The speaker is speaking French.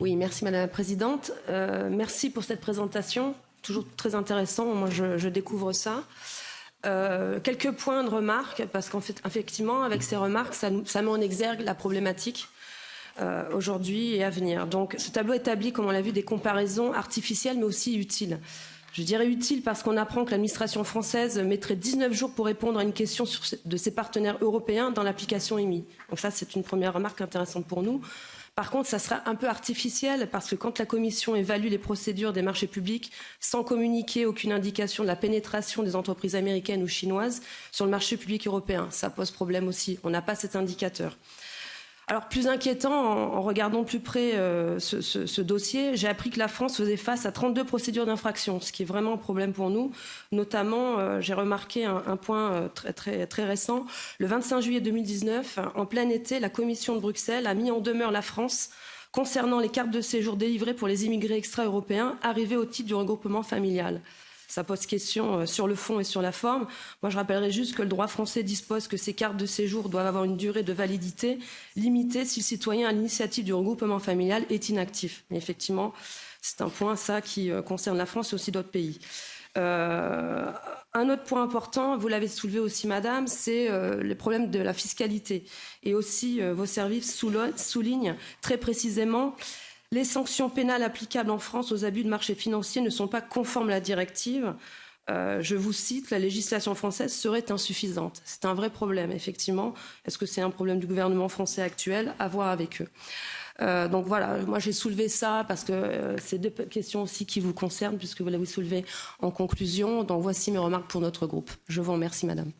Oui, merci Madame la Présidente. Merci pour cette présentation, toujours très intéressant. Moi, je découvre ça. Quelques points de remarque, parce qu'en fait, effectivement, avec ces remarques, ça met en exergue la problématique aujourd'hui et à venir. Donc, ce tableau établit, comme on l'a vu, des comparaisons artificielles, mais aussi utiles. Je dirais utile parce qu'on apprend que l'administration française mettrait 19 jours pour répondre à une question de ses partenaires européens dans l'application EMI. Donc ça, c'est une première remarque intéressante pour nous. Par contre, ça sera un peu artificiel parce que quand la Commission évalue les procédures des marchés publics sans communiquer aucune indication de la pénétration des entreprises américaines ou chinoises sur le marché public européen, ça pose problème aussi. On n'a pas cet indicateur. Alors, plus inquiétant, en regardant plus près ce dossier, j'ai appris que la France faisait face à 32 procédures d'infraction, ce qui est vraiment un problème pour nous. Notamment, j'ai remarqué un point très récent. Le 25 juillet 2019, en plein été, la Commission de Bruxelles a mis en demeure la France concernant les cartes de séjour délivrées pour les immigrés extra-européens arrivés au titre du regroupement familial. Ça pose question sur le fond et sur la forme. Moi, je rappellerai juste que le droit français dispose que ces cartes de séjour doivent avoir une durée de validité limitée si le citoyen à l'initiative du regroupement familial est inactif. Mais effectivement, c'est un point, ça, qui concerne la France et aussi d'autres pays. Un autre point important, vous l'avez soulevé aussi, madame, c'est les problèmes de la fiscalité. Et aussi, vos services soulignent très précisément les sanctions pénales applicables en France aux abus de marché financier ne sont pas conformes à la directive. Je vous cite, la législation française serait insuffisante. C'est un vrai problème, effectivement. Est-ce que c'est un problème du gouvernement français actuel? À voir avec eux. Donc voilà, moi j'ai soulevé ça parce que c'est deux questions aussi qui vous concernent puisque vous l'avez soulevé en conclusion. Donc voici mes remarques pour notre groupe. Je vous remercie, madame.